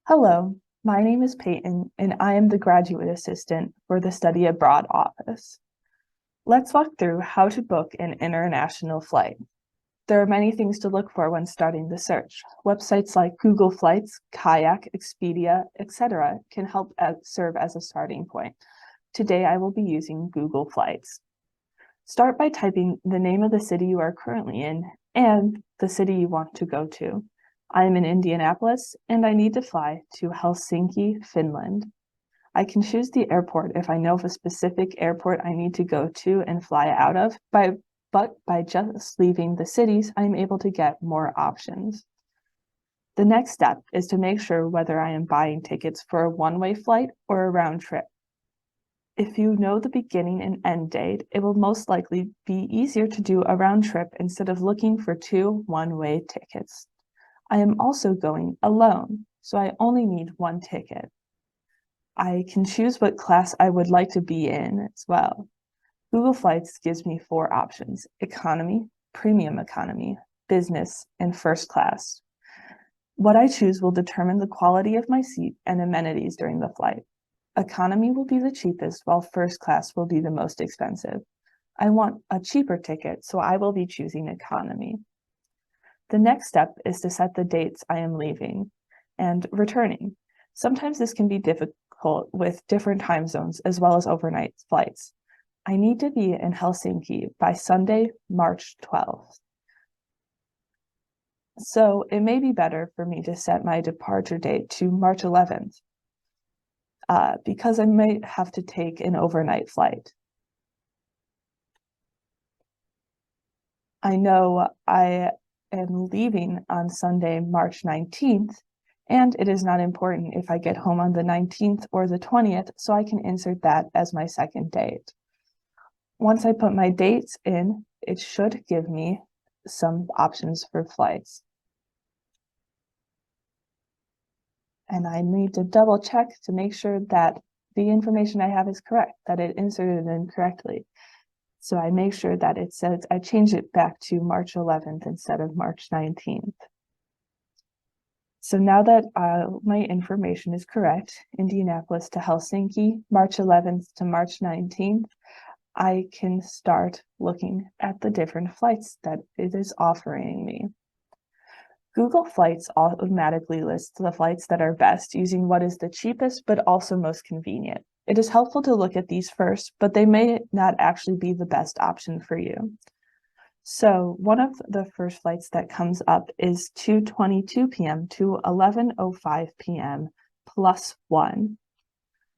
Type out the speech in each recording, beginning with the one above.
Hello, my name is Peyton, and I am the graduate assistant for the Study Abroad office. Let's walk through how to book an international flight. There are many things to look for when starting the search. Websites like Google Flights, Kayak, Expedia, etc. can help serve as a starting point. Today, I will be using Google Flights. Start by typing the name of the city you are currently in and the city you want to go to. I am in Indianapolis and I need to fly to Helsinki, Finland. I can choose the airport if I know of a specific airport I need to go to and fly out of, but by just leaving the cities, I'm able to get more options. The next step is to make sure whether I am buying tickets for a one-way flight or a round trip. If you know the beginning and end date, it will most likely be easier to do a round trip instead of looking for two one-way tickets. I am also going alone, so I only need one ticket. I can choose what class I would like to be in as well. Google Flights gives me four options: economy, premium economy, business, and first class. What I choose will determine the quality of my seat and amenities during the flight. Economy will be the cheapest, while first class will be the most expensive. I want a cheaper ticket, so I will be choosing economy. The next step is to set the dates I am leaving and returning. Sometimes this can be difficult with different time zones as well as overnight flights. I need to be in Helsinki by Sunday, March 12th. So it may be better for me to set my departure date to March 11th because I might have to take an overnight flight. I know I am leaving on Sunday, March 19th, and it is not important if I get home on the 19th or the 20th, so I can insert that as my second date. Once I put my dates in, it should give me some options for flights. And I need to double check to make sure that the information I have is correct, that it inserted it in correctly. So I make sure that it says, I change it back to March 11th instead of March 19th. So now that my information is correct, Indianapolis to Helsinki, March 11th to March 19th, I can start looking at the different flights that it is offering me. Google Flights automatically lists the flights that are best using what is the cheapest but also most convenient. It is helpful to look at these first, but they may not actually be the best option for you. So one of the first flights that comes up is 2:22 p.m. to 11:05 p.m. +1.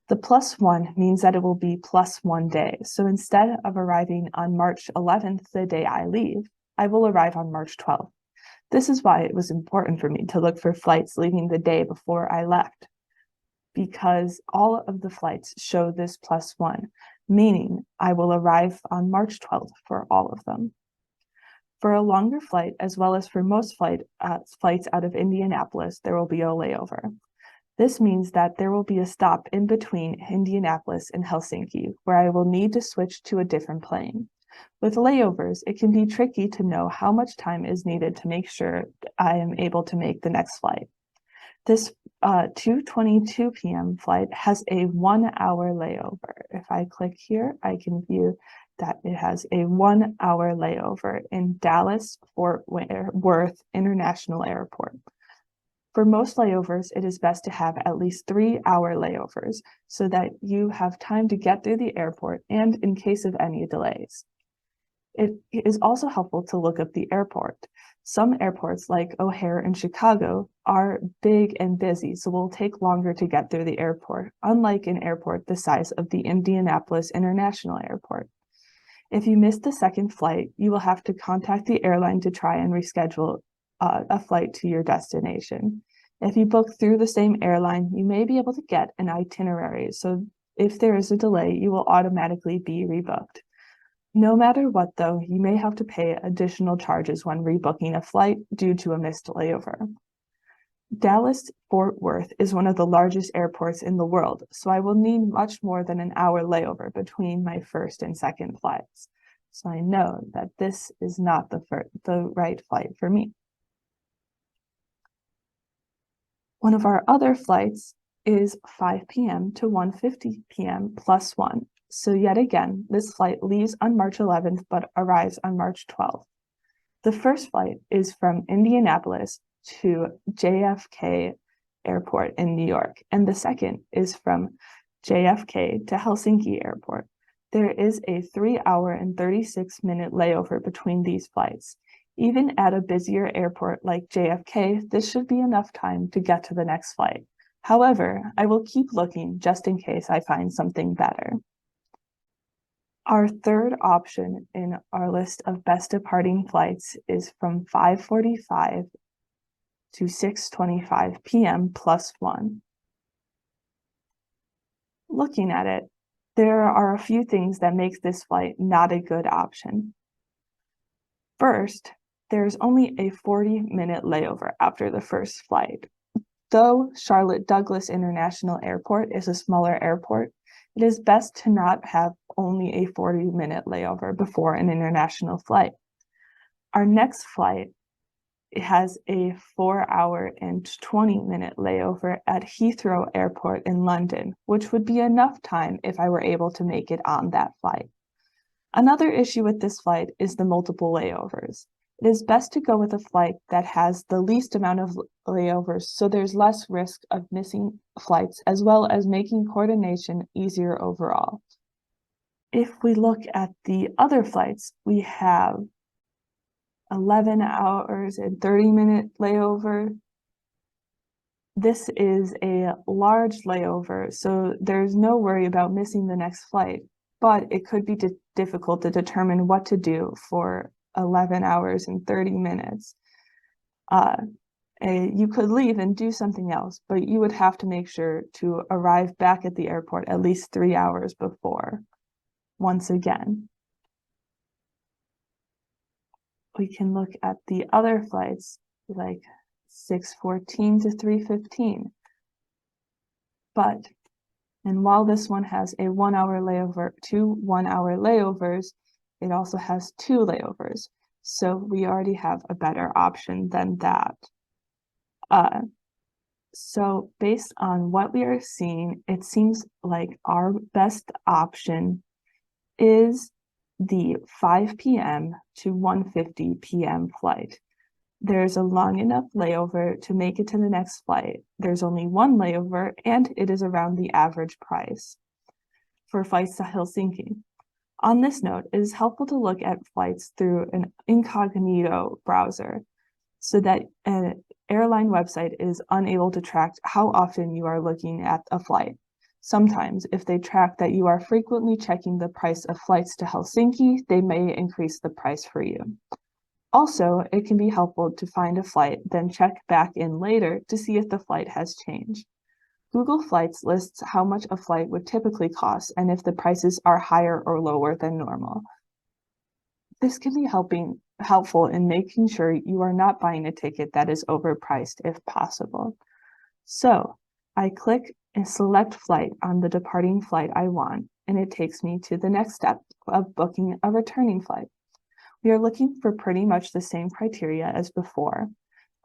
The +1 means that it will be +1 day. So instead of arriving on March 11th, the day I leave, I will arrive on March 12th. This is why it was important for me to look for flights leaving the day before I left, because all of the flights show this +1, meaning I will arrive on March 12th for all of them. For a longer flight, as well as for most flights out of Indianapolis, there will be a layover. This means that there will be a stop in between Indianapolis and Helsinki, where I will need to switch to a different plane. With layovers, it can be tricky to know how much time is needed to make sure I am able to make the next flight. This 2:22 p.m. flight has a 1-hour layover. If I click here, I can view that it has a 1-hour layover in Dallas-Fort Worth International Airport. For most layovers, it is best to have at least 3-hour layovers so that you have time to get through the airport and in case of any delays. It is also helpful to look up the airport. Some airports, like O'Hare in Chicago, are big and busy, so will take longer to get through the airport, unlike an airport the size of the Indianapolis International Airport. If you miss the second flight, you will have to contact the airline to try and reschedule a flight to your destination. If you book through the same airline, you may be able to get an itinerary, so if there is a delay, you will automatically be rebooked. No matter what, though, you may have to pay additional charges when rebooking a flight due to a missed layover. Dallas-Fort Worth is one of the largest airports in the world, so I will need much more than an hour layover between my first and second flights. So I know that this is not the right flight for me. One of our other flights is 5 p.m. to 1:50 p.m. +1. So yet again, this flight leaves on March 11th, but arrives on March 12th. The first flight is from Indianapolis to JFK Airport in New York, and the second is from JFK to Helsinki Airport. There is a 3-hour and 36-minute layover between these flights. Even at a busier airport like JFK, this should be enough time to get to the next flight. However, I will keep looking just in case I find something better. Our third option in our list of best departing flights is from 5:45 to 6:25 p.m. +1. Looking at it, there are a few things that make this flight not a good option. First, there's only a 40-minute layover after the first flight. Though Charlotte Douglas International Airport is a smaller airport, it is best to not have only a 40-minute layover before an international flight. Our next flight has a 4-hour and 20-minute layover at Heathrow Airport in London, which would be enough time if I were able to make it on that flight. Another issue with this flight is the multiple layovers. It is best to go with a flight that has the least amount of layovers so there's less risk of missing flights, as well as making coordination easier overall. If we look at the other flights, we have 11 hours and 30-minute layover. This is a large layover, so there's no worry about missing the next flight, but it could be difficult to determine what to do for 11 hours and 30 minutes. You could leave and do something else, but you would have to make sure to arrive back at the airport at least 3 hours before. Once again, we can look at the other flights like 6:14 to 3:15. And while this one has a 1-hour layover, 2 1-hour layovers, it also has 2 layovers. So we already have a better option than that. So based on what we are seeing, it seems like our best option is the 5 p.m. to 1:50 p.m. flight. There's a long enough layover to make it to the next flight. There's only one layover, and it is around the average price for flights to Helsinki. On this note, it is helpful to look at flights through an incognito browser so that an airline website is unable to track how often you are looking at a flight. Sometimes, if they track that you are frequently checking the price of flights to Helsinki, they may increase the price for you. Also, it can be helpful to find a flight, then check back in later to see if the flight has changed. Google Flights lists how much a flight would typically cost and if the prices are higher or lower than normal. This can be helpful in making sure you are not buying a ticket that is overpriced if possible. So I click and select flight on the departing flight I want, and it takes me to the next step of booking a returning flight. We are looking for pretty much the same criteria as before.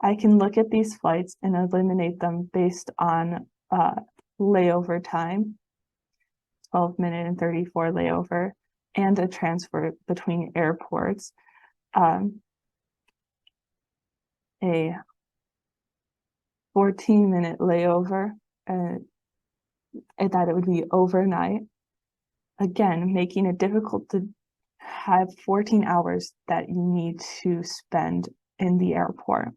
I can look at these flights and eliminate them based on layover time, 12-minute and 34 layover, and a transfer between airports. A 14-minute layover, and that it would be overnight. Again, making it difficult to have 14 hours that you need to spend in the airport.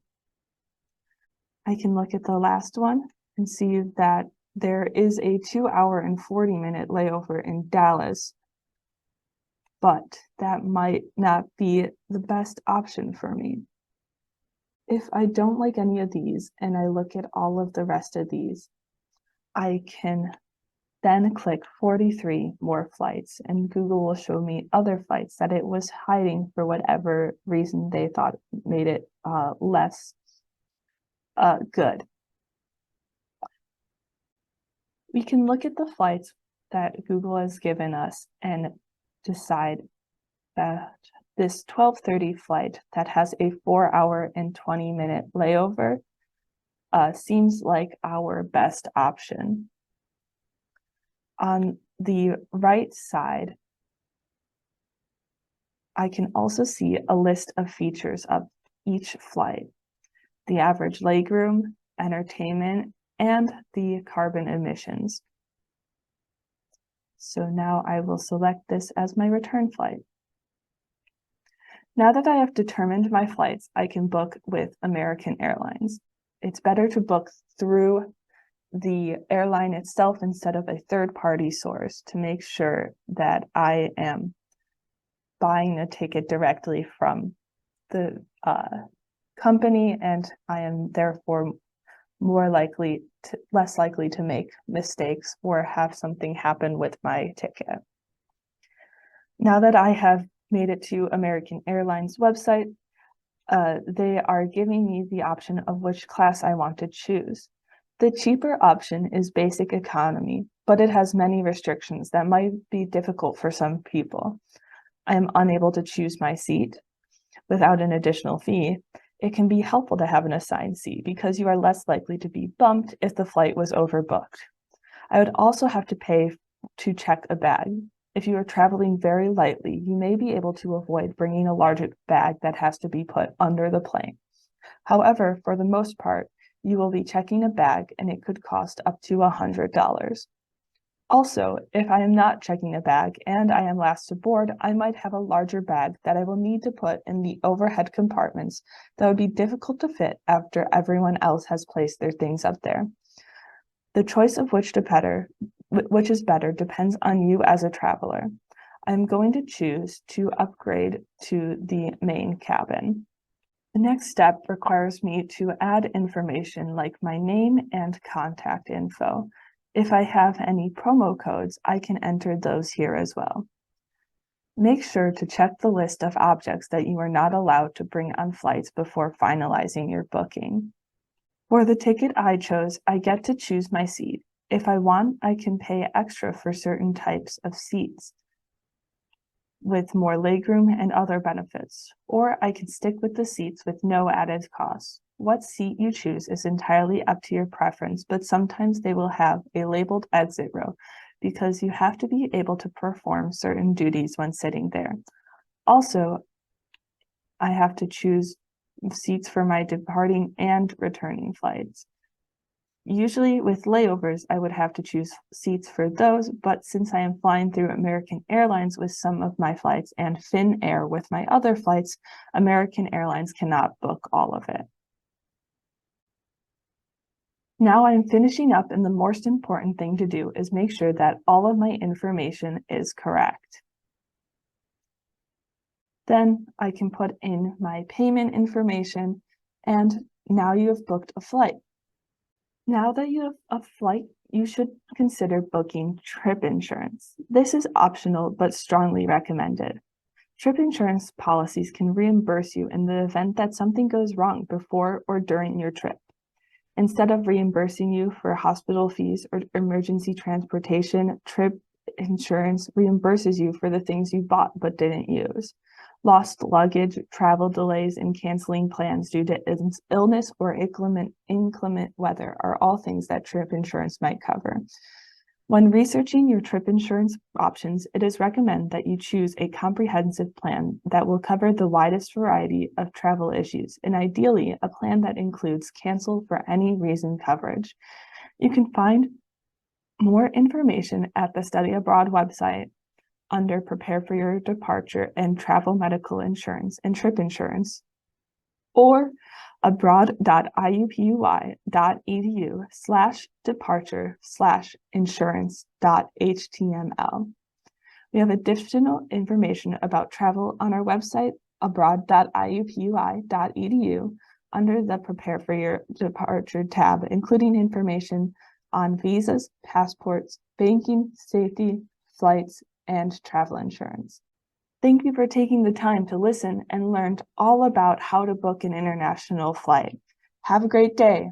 I can look at the last one and see that there is a 2-hour and 40-minute layover in Dallas, but that might not be the best option for me. If I don't like any of these and I look at all of the rest of these, I can then click 43 more flights, and Google will show me other flights that it was hiding for whatever reason they thought made it less good. We can look at the flights that Google has given us and decide that this 12:30 flight that has a 4-hour and 20-minute layover seems like our best option. On the right side, I can also see a list of features of each flight, the average legroom, entertainment, and the carbon emissions. So now I will select this as my return flight. Now that I have determined my flights, I can book with American Airlines. It's better to book through the airline itself instead of a third-party source to make sure that I am buying a ticket directly from the company, and I am therefore less likely to make mistakes or have something happen with my ticket. Now that I have made it to American Airlines website, they are giving me the option of which class I want to choose. The cheaper option is basic economy, but it has many restrictions that might be difficult for some people. I am unable to choose my seat without an additional fee. It can be helpful to have an assigned seat because you are less likely to be bumped if the flight was overbooked. I would also have to pay to check a bag. If you are traveling very lightly, you may be able to avoid bringing a large bag that has to be put under the plane. However, for the most part, you will be checking a bag and it could cost up to $100. Also, if I am not checking a bag and I am last to board, I might have a larger bag that I will need to put in the overhead compartments that would be difficult to fit after everyone else has placed their things up there. The choice of which is better depends on you as a traveler. I'm going to choose to upgrade to the main cabin. The next step requires me to add information like my name and contact info. If I have any promo codes, I can enter those here as well. Make sure to check the list of objects that you are not allowed to bring on flights before finalizing your booking. For the ticket I chose, I get to choose my seat. If I want, I can pay extra for certain types of seats with more legroom and other benefits, or I can stick with the seats with no added costs. What seat you choose is entirely up to your preference, but sometimes they will have a labeled exit row because you have to be able to perform certain duties when sitting there. Also, I have to choose seats for my departing and returning flights. Usually with layovers, I would have to choose seats for those, but since I am flying through American Airlines with some of my flights and Finnair with my other flights, American Airlines cannot book all of it. Now I'm finishing up, and the most important thing to do is make sure that all of my information is correct. Then I can put in my payment information, and now you have booked a flight. Now that you have a flight, you should consider booking trip insurance. This is optional but strongly recommended. Trip insurance policies can reimburse you in the event that something goes wrong before or during your trip. Instead of reimbursing you for hospital fees or emergency transportation, trip insurance reimburses you for the things you bought but didn't use. Lost luggage, travel delays, and canceling plans due to illness or inclement weather are all things that trip insurance might cover. When researching your trip insurance options, it is recommended that you choose a comprehensive plan that will cover the widest variety of travel issues, and ideally, a plan that includes cancel for any reason coverage. You can find more information at the Study Abroad website under Prepare for Your Departure and Travel Medical Insurance and Trip Insurance, or abroad.iupui.edu/departure/insurance.html. We have additional information about travel on our website, abroad.iupui.edu, under the Prepare for Your Departure tab, including information on visas, passports, banking, safety, flights, and travel insurance. Thank you for taking the time to listen and learn all about how to book an international flight. Have a great day.